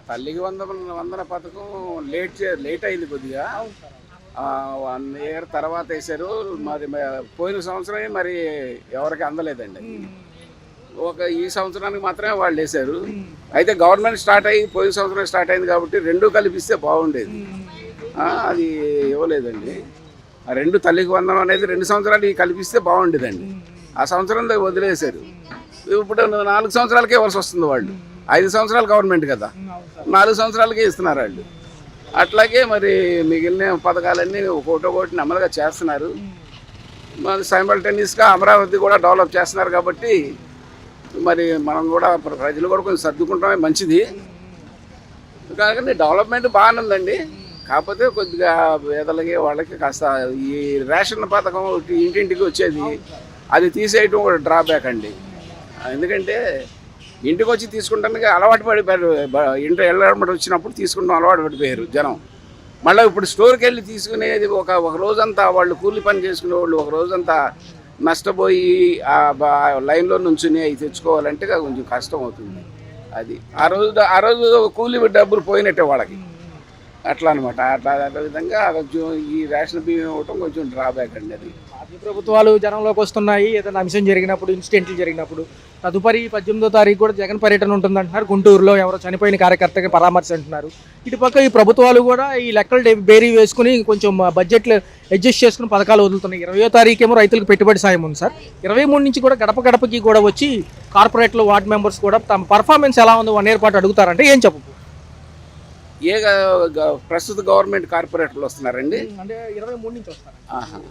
తల్లికి వందన పథకం లేట్ అయింది కొద్దిగా. 1 ఇయర్ తర్వాత వేశారు. మరి పోయిన సంవత్సరమే మరి ఎవరికి అందలేదండి. ఈ సంవత్సరానికి మాత్రమే వాళ్ళు వేశారు. అయితే గవర్నమెంట్ స్టార్ట్ అయ్యి పోయిన సంవత్సరం స్టార్ట్ అయింది కాబట్టి రెండు కలిపిస్తే బాగుండేది. అది ఇవ్వలేదండి. ఆ రెండు తల్లికి వందనం అనేది 2 సంవత్సరాలు కల్పిస్తే బాగుండేదండి. ఆ సంవత్సరంలో వదిలేశారు. ఇప్పుడు 4 సంవత్సరాలకే ఇవ్వాల్సి వస్తుంది. వాళ్ళు 5 సంవత్సరాలు గవర్నమెంట్ కదా, 4 సంవత్సరాలకే ఇస్తున్నారు వాళ్ళు. అట్లాగే మరి మిగిలిన పథకాలన్నీ ఒకటి నెమ్మదిగా చేస్తున్నారు. మరి సైమల్టేనియస్గా అమరావతి కూడా డెవలప్ చేస్తున్నారు కాబట్టి మరి మనం కూడా ప్రజలు కూడా కొంచెం సర్దుకుంటామే మంచిది. కానీ డెవలప్మెంట్ బాగానే ఉందండి. కాకపోతే కొద్దిగా పేదలకి వాళ్ళకి కాస్త ఈ రేషన్ పథకం ఇంటింటికి వచ్చేది అది తీసేయటం ఒక డ్రాబ్యాక్ అండి. ఎందుకంటే ఇంటికి వచ్చి తీసుకుంటానికి అలవాటు పడిపోయారు. ఇంటి వెళ్ళబడి వచ్చినప్పుడు తీసుకుంటాం అలవాటు పడిపోయారు జనం. మళ్ళీ ఇప్పుడు స్టోర్కి వెళ్ళి తీసుకునేది ఒక రోజంతా వాళ్ళు కూలి పని చేసుకునే వాళ్ళు ఒక రోజంతా నష్టపోయి ఆ లైన్లో నుంచుని అవి తెచ్చుకోవాలంటే కొంచెం కష్టం అవుతుంది. అది ఆ రోజు కూలి డబ్బులు పోయినట్టే వాళ్ళకి. అట్లా అనమాట. అట్లా విధంగా కొంచెం ఈ రేషన్ బియ్యం ఇవ్వటం కొంచెం డ్రాబ్యాక్ అండి. అది పార్టీ ప్రభుత్వాలు జనంలోకి వస్తున్నాయి. ఏదైనా అంశం జరిగినప్పుడు, ఇన్సిడెంట్లు జరిగినప్పుడు తదుపరి 18వ తారీఖు కూడా జగన్ పర్యటన ఉంటుందంటున్నారు. గుంటూరులో ఎవరో చనిపోయిన కార్యకర్తకి పరామర్శ అంటున్నారు. ఇటుపక్క ఈ ప్రభుత్వాలు కూడా ఈ లెక్కలు బేరీ వేసుకుని కొంచెం బడ్జెట్లు అడ్జస్ట్ చేసుకుని పథకాలు వదులుతున్నాయి. 20వ తారీఖు ఏమో రైతులకు పెట్టుబడి సాయం ఉంది సార్. 23 నుంచి కూడా గడప గడపకి కూడా వచ్చి కార్పొరేట్లు, వార్డు మెంబర్స్ కూడా తమ పర్ఫార్మెన్స్ ఎలా ఉంది 1 ఇయర్ పాటు అడుగుతారంటే ఏం చెప్పు? ప్రస్తుత గవర్నమెంట్ కార్పొరేటర్లు వస్తున్నారండి. అంటే 23 నుంచి వస్తారు.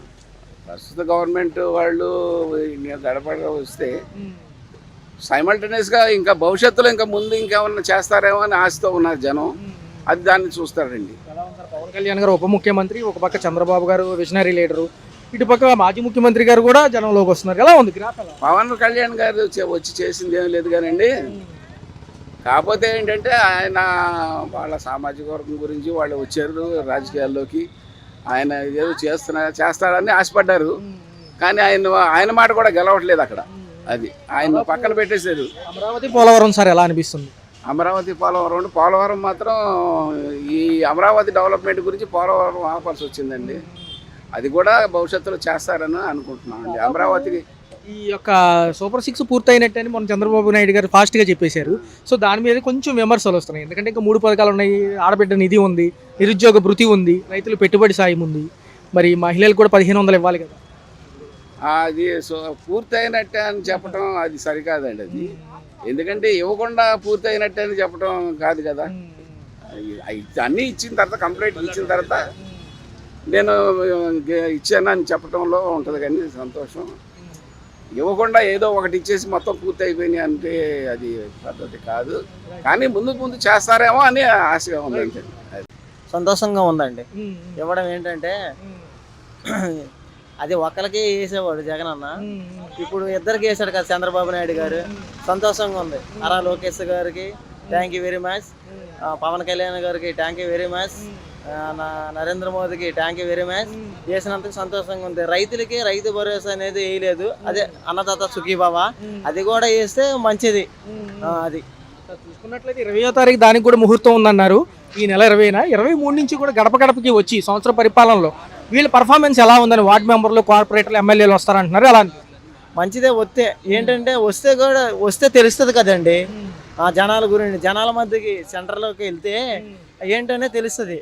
ప్రస్తుత గవర్నమెంట్ వాళ్ళు గడపడగా వస్తే సైమల్టేనియస్గా ఇంకా భవిష్యత్తులో ఇంకా ముందు ఇంకేమన్నా చేస్తారేమో అని ఆశతో ఉన్నారు జనం. అది దాన్ని చూస్తారండి. పవన్ కళ్యాణ్ గారు ఉప ముఖ్యమంత్రి, ఒక పక్క చంద్రబాబు గారు విజనరీ లీడరు, ఇటుపక్క మాజీ ముఖ్యమంత్రి గారు కూడా జనంలోకి వస్తున్నారు. ఎలా ఉంది గ్రాఫ్? పవన్ కళ్యాణ్ గారు వచ్చి చేసింది ఏం లేదు కానండి. కాకపోతే ఏంటంటే ఆయన వాళ్ళ సామాజిక వర్గం గురించి వాళ్ళు వచ్చారు రాజకీయాల్లోకి. ఆయన ఏదో చేస్తాడని ఆశపడ్డారు. కానీ ఆయన మాట కూడా గెలవట్లేదు అక్కడ. అది ఆయన పక్కన పెట్టేశారు. అమరావతి, పోలవరం సార్ ఎలా అనిపిస్తుంది? అమరావతి, పోలవరం మాత్రం ఈ అమరావతి డెవలప్మెంట్ గురించి పోలవరం ఆపాల్సి వచ్చిందండి. అది కూడా భవిష్యత్తులో చేస్తారని అనుకుంటున్నాం అండి. అమరావతికి ఈ యొక్క సూపర్ 6 పూర్తయినట్టని మన చంద్రబాబు నాయుడు గారు ఫాస్ట్గా చెప్పేశారు. సో దాని మీద కొంచెం విమర్శలు వస్తున్నాయి. ఎందుకంటే ఇంకా 3 పథకాలు ఉన్నాయి. ఆడబిడ్డ నిధి ఉంది, నిరుద్యోగ భృతి ఉంది, రైతులు పెట్టుబడి సాయం ఉంది, మరి మహిళలకు కూడా 1500 ఇవ్వాలి కదా. అది పూర్తయినట్టే అని చెప్పడం అది సరికాదండి. అది ఎందుకంటే ఇవ్వకుండా పూర్తయినట్టే అని చెప్పడం కాదు కదా. అన్నీ ఇచ్చిన తర్వాత, కంప్లీట్ ఇచ్చిన తర్వాత నేను ఇచ్చానని చెప్పడంలో ఉంటుంది కానీ సంతోషం. ఇవ్వకుండా ఏదో ఒకటి ఇచ్చేసి మొత్తం పూర్తి అయిపోయినాయి అంటే అది పద్ధతి కాదు. కానీ ముందు చేస్తారేమో అని ఆశగా ఉందండి. సంతోషంగా ఉందండి. ఇవ్వడం ఏంటంటే అది ఒక్కరికి వేసేవాడు జగన్ అన్న, ఇప్పుడు ఇద్దరికి వేసాడు కదా చంద్రబాబు నాయుడు గారు. సంతోషంగా ఉంది. నారా లోకేష్ గారికి thank you very much, Pavan Kalyan గారికి thank you very much, Narendra మోదీకి థ్యాంక్ యూ వెరీ మచ్. చేసినందుకు సంతోషంగా ఉంది. రైతులకి రైతు భరోసా అనేది వేయలేదు. అదే అన్నదాత సుఖీభావ, అది కూడా వేస్తే మంచిది. అది చూసుకున్నట్లయితే 20వ తారీఖు దానికి కూడా ముహూర్తం ఉందన్నారు. ఈ నెల 20న 23 నుంచి కూడా గడప గడపకి వచ్చి సంవత్సర పరిపాలనలో వీళ్ళ పర్ఫార్మెన్స్ ఎలా ఉందని వార్డు మెంబర్లు, కార్పొరేటర్లు, ఎమ్మెల్యేలు వస్తారంటున్నారు. ఎలా మంచిదే. వస్తే తెలుస్తుంది కదండి జనాల గురించి. జనాల మధ్యకి సెంటర్లోకి వెళ్తే ఏంటనే తెలుస్తుంది.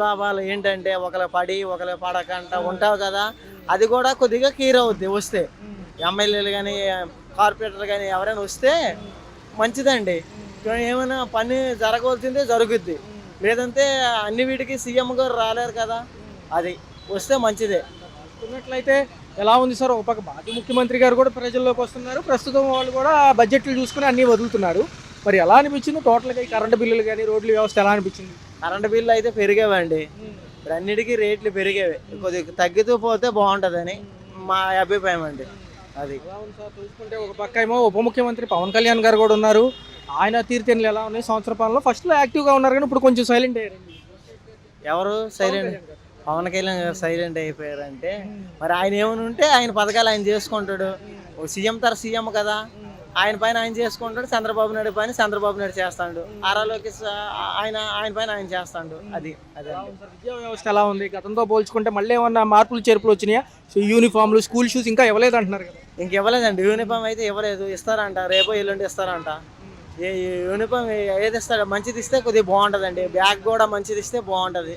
లాభాలు ఏంటంటే ఒకరు పడి ఒకరు పడకంట ఉంటావు కదా. అది కూడా కొద్దిగా క్లియర్ అవుద్ది వస్తే. ఎమ్మెల్యేలు కానీ కార్పొరేటర్ కానీ ఎవరైనా వస్తే మంచిదండి. ఏమైనా పని జరగవలసిందే జరుగుద్ది. లేదంటే అన్ని వీటికి సీఎం గారు రాలేరు కదా. అది వస్తే మంచిదే. చూసుకున్నట్లయితే ఎలా ఉంది సార్? ఒక పక్క మాజీ ముఖ్యమంత్రి గారు కూడా ప్రజల్లోకి వస్తున్నారు. ప్రస్తుతం వాళ్ళు కూడా బడ్జెట్లు చూసుకుని అన్నీ వదులుతున్నారు. మరి ఎలా అనిపించింది టోటల్గా ఈ కరెంటు బిల్లులు కానీ రోడ్ల వ్యవస్థ ఎలా అనిపించింది? కరెంటు బిల్లు అయితే పెరిగేవండి. ఇప్పుడు అన్నిటికీ రేట్లు పెరిగేవి. కొద్దిగా తగ్గుతూ పోతే బాగుంటుందని మా అభిప్రాయం అండి. అది చూసుకుంటే ఒక పక్క ఏమో ఉప ముఖ్యమంత్రి పవన్ కళ్యాణ్ గారు కూడా ఉన్నారు. ఆయన తీరుతెన్నులు ఎలా ఉన్నాయి సంవత్సర పాలనలో? ఫస్ట్లో యాక్టివ్గా ఉన్నారు కానీ ఇప్పుడు కొంచెం సైలెంట్ అయ్యారు. ఎవరు సైలెంట్? పవన్ కళ్యాణ్ గారు సైలెంట్ అయిపోయారంటే మరి ఆయన ఏమైనా ఉంటే ఆయన పథకాలు ఆయన చేసుకుంటాడు. సీఎం కదా. ఆయన పైన ఆయన చేసుకుంటాడు, చంద్రబాబు నాయుడు పైన చంద్రబాబు నాయుడు చేస్తాడు, ఆరా లోకేష్ ఆయన పైన ఆయన చేస్తాడు. అదే విద్యా వ్యవస్థ ఎలా ఉంది గతంతో పోల్చుకుంటే? మళ్ళీ ఏమన్నా మార్పులు చేర్పులు వచ్చినాయా? యూనిఫామ్లు, స్కూల్ షూస్ ఇంకా ఇవ్వలేదు అంటున్నారు కదా. ఇంకివ్వలేదండి, యూనిఫామ్ అయితే ఇవ్వలేదు. ఇస్తారంట, రేపో ఎల్లుండి ఇస్తారంట. ఏ యూనిఫామ్ ఏది ఇస్తాడు మంచిది ఇస్తే కొద్దిగా బాగుంటుందండి, బ్యాగ్ కూడా మంచిది ఇస్తే బాగుంటుంది.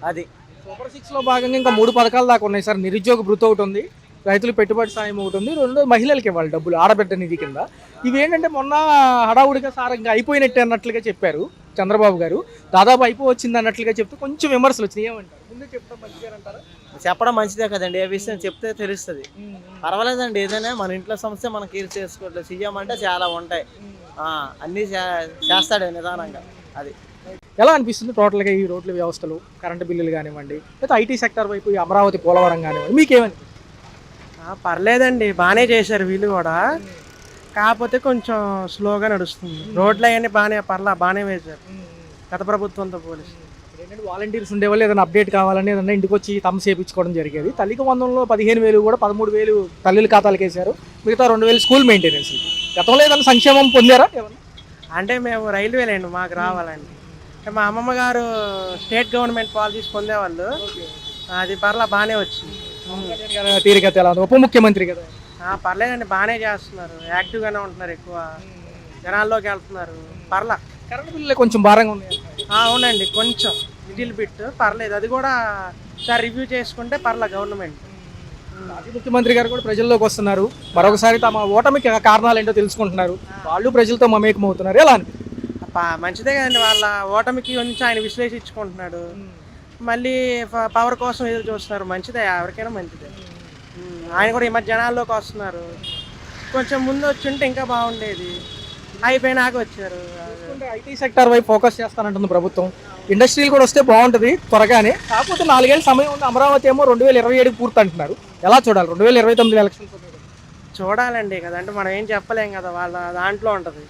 అది సూపర్ 6లో భాగంగా ఇంకా 3 పథకాలు దాకా ఉన్నాయి సార్. నిరుద్యోగ భృతి ఒకటి ఉంది, రైతులు పెట్టుబడి సాయం ఒకటి ఉంది, 2 మహిళలకి ఇవ్వాలి డబ్బులు ఆడబిడ్డ నిధి కింద. ఇవి ఏంటంటే మొన్న హడావుడిగా సార్ ఇంకా అయిపోయినట్టే అన్నట్లుగా చెప్పారు చంద్రబాబు గారు. దాదాపు అయిపోవచ్చింది అన్నట్లుగా చెప్తే కొంచెం విమర్శలు వచ్చినాయి. ఏమంటారు? ముందే చెప్తాం మంచిగా అంటారా? చెప్పడం మంచిదే కదండి, ఏ విషయం చెప్తే తెలుస్తుంది. పర్వాలేదండి, ఏదైనా మన ఇంట్లో సమస్య మనం క్లియర్ చేసుకోవట్లేదు. సీఎం అంటే చాలా ఉంటాయి, అన్నీ చేస్తాడు నిదానంగా. అది ఎలా అనిపిస్తుంది టోటల్గా ఈ రోడ్ల వ్యవస్థలు, కరెంటు బిల్లులు కానివ్వండి, లేదా ఐటీ సెక్టర్ వైపు ఈ అమరావతి పోలవరం కానివ్వండి, మీకేమని? పర్లేదండి, బాగానే చేశారు వీళ్ళు కూడా, కాకపోతే కొంచెం స్లోగా నడుస్తుంది. రోడ్లు అవన్నీ బాగానే వేశారు గత ప్రభుత్వంతో పోలీసు. ఏంటంటే వాలంటీర్స్ ఉండేవాళ్ళు ఏదైనా అప్డేట్ కావాలని ఏదన్నా ఇంటికి వచ్చి తమ చేయించుకోవడం జరిగేది. తల్లికి వందనంలో 15,000 కూడా 13,000 తల్లుల ఖాతాలకు వేశారు, మిగతా 2,000 స్కూల్ మెయింటెనెన్స్. గతంలో ఏదైనా సంక్షేమం పొందారా? అంటే మేము రైల్వేలండి, మాకు రావాలండి. మా అమ్మమ్మ గారు స్టేట్ గవర్నమెంట్ పాలసీస్ పొందేవాళ్ళు, అది బాగానే వచ్చింది. తీరికత ఎలా ఉంది? ఉప ముఖ్యమంత్రి కదా. పర్లేదండి, బాగానే చేస్తున్నారు, యాక్టివ్గానే ఉంటున్నారు, ఎక్కువ జనాల్లోకి వెళ్తున్నారు. కరెంట్ బిల్లు కొంచెం భారంగా ఉంది. అవునండి, కొంచెం లిటిల్ బిట్ పర్లేదు, అది కూడా సార్ రివ్యూ చేసుకుంటే గవర్నమెంట్. ముఖ్యమంత్రి గారు కూడా ప్రజల్లోకి వస్తున్నారు, మరొకసారి తమ ఓటమికి కారణాలు ఏంటో తెలుసుకుంటున్నారు, వాళ్ళు ప్రజలతో మమేకం అవుతున్నారు. ఎలా అని? మంచిదే కదండి, వాళ్ళ ఓటమికి కొంచెం ఆయన విశ్లేషించుకుంటున్నాడు, మళ్ళీ పవర్ కోసం ఎదురు చూస్తున్నారు. మంచిదే, ఎవరికైనా మంచిదే. ఆయన కూడా ఈ మధ్య జనాల్లోకి వస్తున్నారు, కొంచెం ముందు వచ్చి ఉంటే ఇంకా బాగుండేది, అయిపోయినాక వచ్చారు. ఐటీ సెక్టర్ వైపు ఫోకస్ చేస్తానంటుంది ప్రభుత్వం, ఇండస్ట్రీలు కూడా వస్తే బాగుంటుంది త్వరగానే. కాకపోతే 4 ఏళ్ళ సమయం ఉంది. అమరావతి ఏమో 2027 పూర్తి అంటున్నారు. ఎలా చూడాలి? 2029 ఎలక్షన్స్ చూడాలండి కదా, అంటే మనం ఏం చెప్పలేం కదా, వాళ్ళ దాంట్లో ఉంటుంది.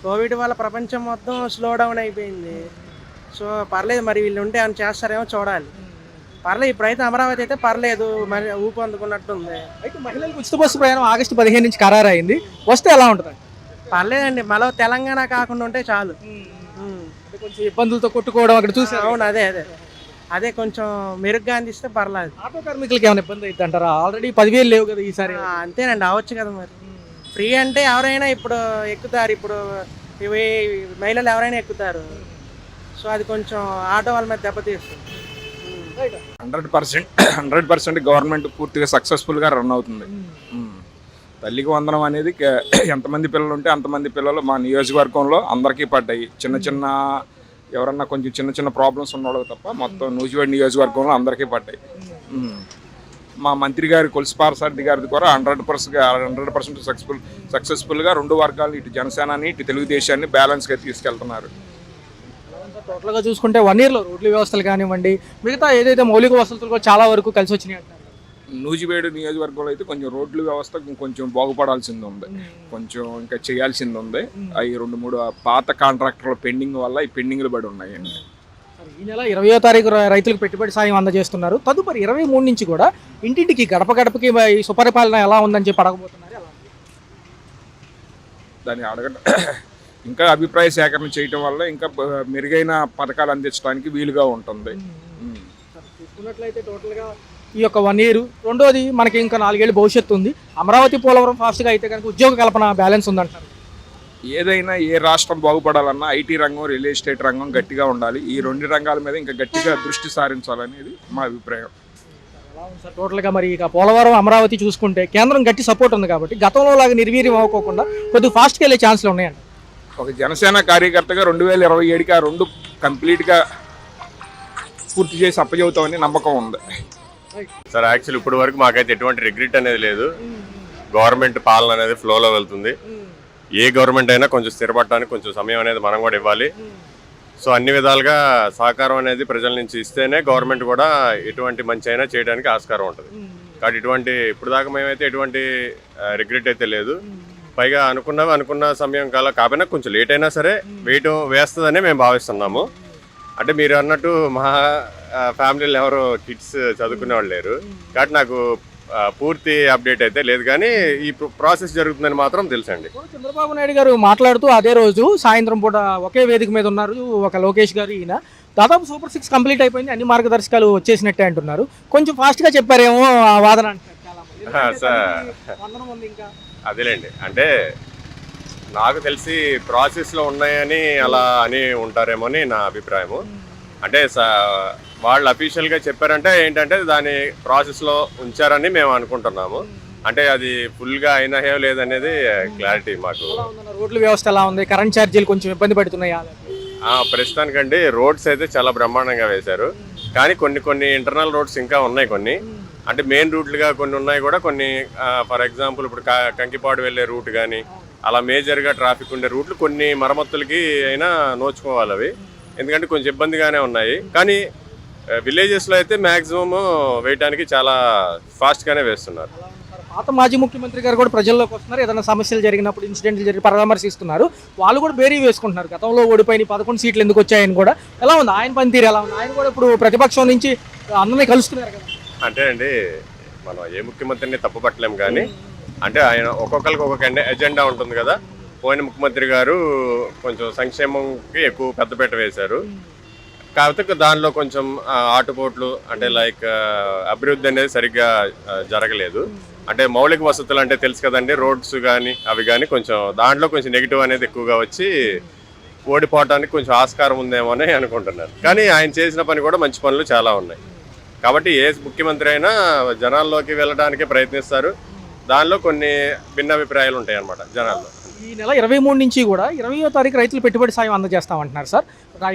కోవిడ్ వల్ల ప్రపంచం మొత్తం స్లో డౌన్ అయిపోయింది. సో పర్లేదు, మరి వీళ్ళు ఉంటే ఏమైనా చేస్తారేమో చూడాలి. పర్లేదు, ఇప్పుడైతే అమరావతి అయితే పర్లేదు, మరి ఊపు అందుకున్నట్టుంది. అయితే మహిళలకు ఉచిత బస్సు ప్రయాణం ఆగస్టు 15 నుంచి ఖరారు అయింది, వస్తే ఎలా ఉంటుంది? పర్లేదండి, మళ్ళీ తెలంగాణ కాకుండా ఉంటే చాలు. కొంచెం ఇబ్బందులతో కొట్టుకోవడం అక్కడ చూసి. అవును, అదే కొంచెం మెరుగ్గా అందిస్తే పర్లేదు. ఆటో కార్మికులకి ఏమైనా ఇబ్బంది అవుతుంది అంటారా? ఆల్రెడీ 10,000 లేవు కదా ఈసారి. అంతేనండి, అవచ్చు కదా. మరి ఫ్రీ అంటే ఎవరైనా ఇప్పుడు ఎక్కుతారు, ఇప్పుడు ఇవి మహిళలు ఎవరైనా ఎక్కుతారు. సో అది కొంచెం ఆటో వాళ్ళ మీద దెబ్బతీస్తుంది. 100% గవర్నమెంట్ పూర్తిగా సక్సెస్ఫుల్గా రన్ అవుతుంది. తల్లికి వందనం అనేది ఎంతమంది పిల్లలు ఉంటే అంతమంది పిల్లలు మా నియోజకవర్గంలో అందరికీ పడ్డాయి. ఎవరన్నా కొంచెం చిన్న ప్రాబ్లమ్స్ ఉన్నవాళ్ళకి తప్ప మొత్తం నూజివేడ్ నియోజకవర్గంలో అందరికీ పడ్డాయి. మా మంత్రి గారి కొలిసిపారసారథి గారిది కూడా 100% సక్సెస్ఫుల్గా 2 వర్గాలు, ఇటు జనసేనని ఇటు తెలుగుదేశాన్ని బ్యాలెన్స్గా తీసుకెళ్తున్నారు. టోటల్గా చూసుకుంటే 1 ఇయర్లో రోడ్ల వ్యవస్థలు కానివ్వండి, మిగతా ఏదైతే మౌలిక వసతులు కూడా చాలా వరకు కలిసి వచ్చినాయి అంటారు. నూజివేడు నియోజకవర్గంలో అయితే కొంచెం రోడ్ల వ్యవస్థ కొంచెం బాగుపడాల్సింది ఉంది, కొంచెం ఇంకా చేయాల్సింది ఉంది. అవి 2-3 పాత కాంట్రాక్టర్ల పెండింగ్ వల్ల ఈ పెండింగ్లు పడి ఉన్నాయండి. ఈ నెల 20వ తారీఖు రైతులకు పెట్టుబడి సాయం అందజేస్తున్నారు. తదుపరి 23 నుంచి కూడా ఇంటింటికి గడప గడపకి ఈ సుపరిపాలన ఎలా ఉందని చెప్పి అడగబోతున్నారు. దాన్ని అడగడం ఇంకా అభిప్రాయ సేకరణ చేయటం వల్ల ఇంకా మెరుగైన పథకాలు అందించడానికి వీలుగా ఉంటుంది. చూసుకున్నట్లయితే టోటల్గా ఈ యొక్క 1 ఇయర్, రెండోది మనకి ఇంకా 4 ఏళ్ళు భవిష్యత్తు ఉంది. అమరావతి పోలవరం ఫాస్ట్గా అయితే కనుక ఉద్యోగ కల్పన బ్యాలెన్స్ ఉందంటారు. ఏదైనా ఏ రాష్ట్రం బాగుపడాలన్నా ఐటీ రంగం, రియల్ ఎస్టేట్ రంగం గట్టిగా ఉండాలి. ఈ 2 రంగాల మీద ఇంకా గట్టిగా దృష్టి సారించాలనేది మా అభిప్రాయం. టోటల్గా మరి ఇక పోలవరం, అమరావతి చూసుకుంటే కేంద్రం గట్టి సపోర్ట్ ఉంది కాబట్టి గతంలో లాగా నిర్వీర్యం అవ్వకోకుండా కొద్దిగా ఫాస్ట్గా వెళ్ళే ఛాన్స్లు ఉన్నాయండి. ఒక జనసేన కార్యకర్తగా 2027కి ఆ 2 కంప్లీట్గా పూర్తి చేసి అప్పచెబుతామని నమ్మకం ఉంది. సార్ యాక్చువల్ ఇప్పటి వరకు మాకైతే ఎటువంటి రిగ్రెట్ అనేది లేదు. గవర్నమెంట్ పాలన అనేది ఫ్లోలో వెళ్తుంది. ఏ గవర్నమెంట్ అయినా కొంచెం స్థిరపడటానికి కొంచెం సమయం అనేది మనం కూడా ఇవ్వాలి. సో అన్ని విధాలుగా సహకారం అనేది ప్రజల నుంచి ఇస్తేనే గవర్నమెంట్ కూడా ఎటువంటి మంచి అయినా చేయడానికి ఆస్కారం ఉంటుంది. కాబట్టి ఇప్పుడు దాకా మేమైతే ఎటువంటి రిగ్రెట్ అయితే లేదు. పైగా అనుకున్న సమయం కాకపోయినా కొంచెం లేట్ అయినా సరే వేస్తుందని మేము భావిస్తున్నాము. అంటే మీరు అన్నట్టు మా ఫ్యామిలీలో ఎవరు కిడ్స్ చదువుకునే వాళ్ళు లేరు, కాబట్టి నాకు పూర్తి అప్డేట్ అయితే లేదు, కానీ ఈ ప్రాసెస్ జరుగుతుందని మాత్రం తెలుసండి. చంద్రబాబు నాయుడు గారు మాట్లాడుతూ అదే రోజు సాయంత్రం పూట ఒకే వేదిక మీద ఉన్నారు ఒక లోకేష్ గారు, ఈయన దాదాపు సూపర్ 6 కంప్లీట్ అయిపోయింది, అన్ని మార్గదర్శకాలు వచ్చేసినట్టే అంటున్నారు. కొంచెం ఫాస్ట్గా చెప్పారేమో ఆ వాదన అంటున్నారు చాలా మంది. వందనం ఉంది ఇంకా. అదేలేండి, అంటే నాకు తెలిసి ప్రాసెస్లో ఉన్నాయని అలా అని ఉంటారేమో అని నా అభిప్రాయము. అంటే వాళ్ళు అఫీషియల్గా చెప్పారంటే ఏంటంటే దాని ప్రాసెస్లో ఉంచారని మేము అనుకుంటున్నాము. అంటే అది ఫుల్గా అయినాయో లేదనేది క్లారిటీ మాకు. రోడ్ల వ్యవస్థ ఎలా ఉంది, కరెంట్ ఛార్జీలు కొంచెం ఇబ్బంది పడుతున్నాయా? ప్రస్తుతానికండి రోడ్స్ అయితే చాలా బ్రహ్మాండంగా వేశారు, కానీ కొన్ని ఇంటర్నల్ రోడ్స్ ఇంకా ఉన్నాయి. కొన్ని అంటే మెయిన్ రూట్లుగా కొన్ని ఉన్నాయి కూడా, కొన్ని ఫర్ ఎగ్జాంపుల్ ఇప్పుడు కంకిపాడు వెళ్ళే రూట్ కానీ అలా మేజర్గా ట్రాఫిక్ ఉండే రూట్లు కొన్ని మరమ్మతులకి అయినా నోచుకోవాలి అవి, ఎందుకంటే కొంచెం ఇబ్బందిగానే ఉన్నాయి. కానీ విలేజెస్లో అయితే మ్యాక్సిమం వేయడానికి చాలా ఫాస్ట్గానే వేస్తున్నారు. పాత మాజీ ముఖ్యమంత్రి గారు కూడా ప్రజల్లోకి వస్తున్నారు, ఏదైనా సమస్యలు జరిగినప్పుడు ఇన్సిడెంట్లు జరిగి పరామర్శిస్తున్నారు. వాళ్ళు కూడా బేరీ వేసుకుంటున్నారు, గతంలో ఓడిపోయిన 11 సీట్లు ఎందుకు వచ్చాయని కూడా. ఎలా ఉంది ఆయన పనితీరు, ఎలా ఉంది? ఆయన కూడా ఇప్పుడు ప్రతిపక్షం నుంచి అందరినీ కలుస్తున్నారు కదా. అంటే అండి, మనం ఏ ముఖ్యమంత్రిని తప్పుపట్టలేము, కానీ అంటే ఆయన ఒక్కొక్కరికి ఒక్కొక్క ఎజెండా ఉంటుంది కదా. పోయిన ముఖ్యమంత్రి గారు కొంచెం సంక్షేమంకి ఎక్కువ పెద్దపీట వేశారు, కాకపోతే దానిలో కొంచెం ఆటుపోట్లు అంటే లైక్ అభివృద్ధి అనేది సరిగ్గా జరగలేదు. అంటే మౌలిక వసతులు అంటే తెలుసు కదండి, రోడ్స్ కానీ అవి కానీ కొంచెం దాంట్లో కొంచెం నెగిటివ్ అనేది ఎక్కువగా వచ్చి ఓడిపోవటానికి కొంచెం ఆస్కారం ఉందేమో అని అనుకుంటున్నాను. కానీ ఆయన చేసిన పని కూడా మంచి పనులు చాలా ఉన్నాయి, కాబట్టి ఏ ముఖ్యమంత్రి అయినా జనాల్లోకి వెళ్ళడానికి ప్రయత్నిస్తారు. దానిలో కొన్ని భిన్నాభిప్రాయాలు ఉంటాయి అన్నమాట జనాల్లో. ఈ నెల 23 నుంచి కూడా 20వ తారీఖు రైతులు పెట్టుబడి సాయం అందజేస్తామంటున్నారు సార్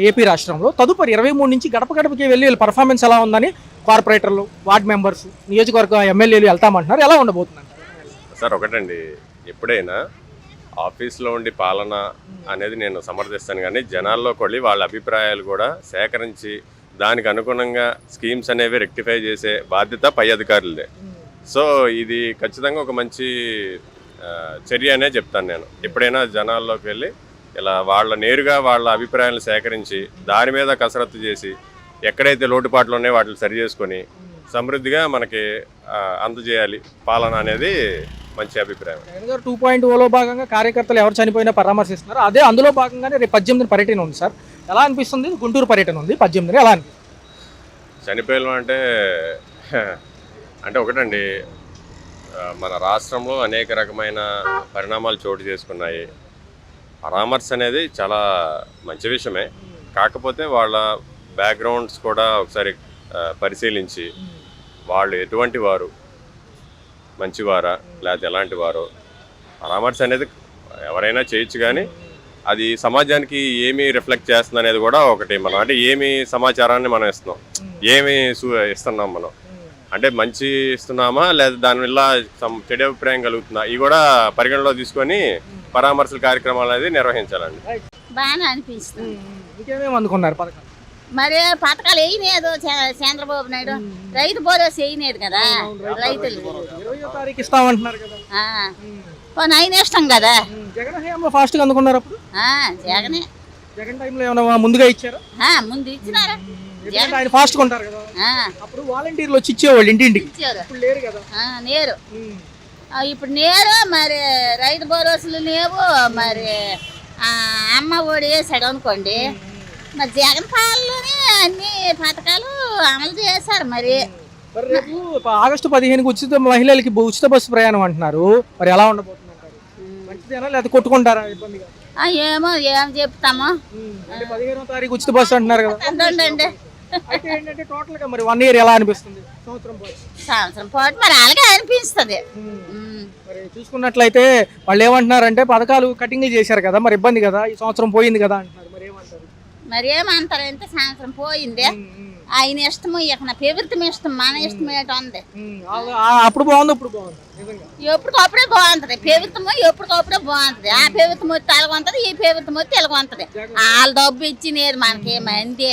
ఏపీ రాష్ట్రంలో. తదుపరి 23 నుంచి గడప గడపకి వెళ్ళి వీళ్ళ పర్ఫార్మెన్స్ ఎలా ఉందని కార్పొరేటర్లు, వార్డ్ మెంబర్స్, నియోజకవర్గ ఎమ్మెల్యేలు వెళ్తామంటున్నారు. ఎలా ఉండబోతుంది సార్? ఒకటండి, ఎప్పుడైనా ఆఫీస్లో ఉండి పాలన అనేది నేను సమర్థిస్తాను, కానీ జనాల్లోకి వెళ్ళి వాళ్ళ అభిప్రాయాలు కూడా సేకరించి దానికి అనుగుణంగా స్కీమ్స్ అనేవి రెక్టిఫై చేసే బాధ్యత పై అధికారులదే. సో ఇది ఖచ్చితంగా ఒక మంచి చర్య అనే చెప్తాను నేను. ఎప్పుడైనా జనాల్లోకి వెళ్ళి ఇలా నేరుగా వాళ్ళ అభిప్రాయాలను సేకరించి దాని మీద కసరత్తు చేసి ఎక్కడైతే లోటుపాట్లు ఉన్నాయో వాటిని సరి చేసుకొని సమృద్ధిగా మనకి అందజేయాలి పాలన అనేది మంచి అభిప్రాయం. 2.0లో భాగంగా కార్యకర్తలు ఎవరు చనిపోయినా పరామర్శిస్తున్నారు, అదే అందులో భాగంగానే రేపు 18 పర్యటన ఉంది సార్. ఎలా అనిపిస్తుంది? గుంటూరు పర్యటన ఉంది 18 ఎలా అనిపిస్తుంది? చనిపోయాను అంటే ఒకటండి, మన రాష్ట్రంలో అనేక రకమైన పరిణామాలు చోటు చేసుకున్నాయి. పరామర్శ అనేది చాలా మంచి విషయమే, కాకపోతే వాళ్ళ బ్యాక్గ్రౌండ్స్ కూడా ఒకసారి పరిశీలించి వాళ్ళు ఎటువంటి వారు, మంచివారా లేకపోతే ఎలాంటి వారో. పరామర్శ అనేది ఎవరైనా చేయొచ్చు, కానీ అది సమాజానికి ఏమి రిఫ్లెక్ట్ చేస్తుంది అనేది కూడా ఒకటి. మనం అంటే ఏమి సమాచారాన్ని మనం ఇస్తున్నాం, ఏమి ఇస్తున్నాం మనం, అంటే మంచి ఇస్తున్నామా లేదా దానివల్ల చెడు అభిప్రాయం కలుగుతుందా, ఇవి కూడా పరిగణలో తీసుకొని పరామర్శల కార్యక్రమాలు అనేది నిర్వహించాలండి. బాగానే అనిపిస్తుంది. ఇంకేమేమి అందుకున్నారు పథకాలు? మరి పథకాలు వేయలేదు చంద్రబాబు నాయుడు, రైతు భరోసా వేయలేదు కదా రైతులు. 20వ తారీఖు ఇస్తామంటున్నారు కదా. ఆయన ఇష్టం కదా. జగన్ హయాంలో ఫాస్ట్గా అందుకున్నారు అప్పుడు. జగనే. జగన్ టైంలో ఏమైనా ముందుగా ఇచ్చారా? ముందు ఇచ్చినారా? ఆయన ఫాస్ట్గా ఉంటారు కదా. అప్పుడు వాలంటీర్లు వచ్చి ఇచ్చేవాళ్ళు ఇంటింటికి. ఇప్పుడు లేరు కదా. నేరు ఇప్పుడు నేరు మరి రైతు భరోసాలు లేవు, మరి అమ్మ ఒడి వేసాడు అనుకోండి. మరి జగన్ పాలనలోనే అన్ని పథకాలు అమలు చేశారు. మరి రేపు ఆగస్టు 15కి ఉచిత మహిళలకి ఉచిత బస్సు ప్రయాణం అంటున్నారు, మరి ఎలా ఉండబోతుంది? మంచిదేనా లేదా కొట్టుకుంటారా ఇబ్బందిగా? ఏమో ఏం చెప్తాము. 15వ తారీఖు ఉచిత బస్సు అంటున్నారు కదా. అయితే ఏంటంటే టోటల్ గా మరి 1 ఇయర్ ఎలా అనిపిస్తుంది? సంవత్సరం పాటు మరి అలాగే అనిపిస్తుంది. మరి చూసుకున్నట్లయితే వాళ్ళు ఏమంటున్నారంటే పథకాలు కటింగ్ చేశారు కదా, మరి ఇబ్బంది కదా, ఈ సంవత్సరం పోయింది కదా అంటున్నారు. మరి ఏమంటారు? మరి ఏమంటారు అంటే సంవత్సరం పోయింది, ఆయన ఇష్టము, ఇక నా ప్రభుత్వం ఇష్టం, మన ఇష్టం ఏంటో ఉంది. అప్పుడు బాగుంది, ఇప్పుడు బాగుంది. ఎప్పటికప్పుడే బాగుంటది ప్రభుత్వం, ఎప్పటికప్పుడే బాగుంటది. ఆ ప్రభుత్వం వచ్చి తెలగొంటది, ఈ ప్రభుత్వం వచ్చి తెలగొంటది. వాళ్ళ డబ్బు ఇచ్చినేది మనకి మంది.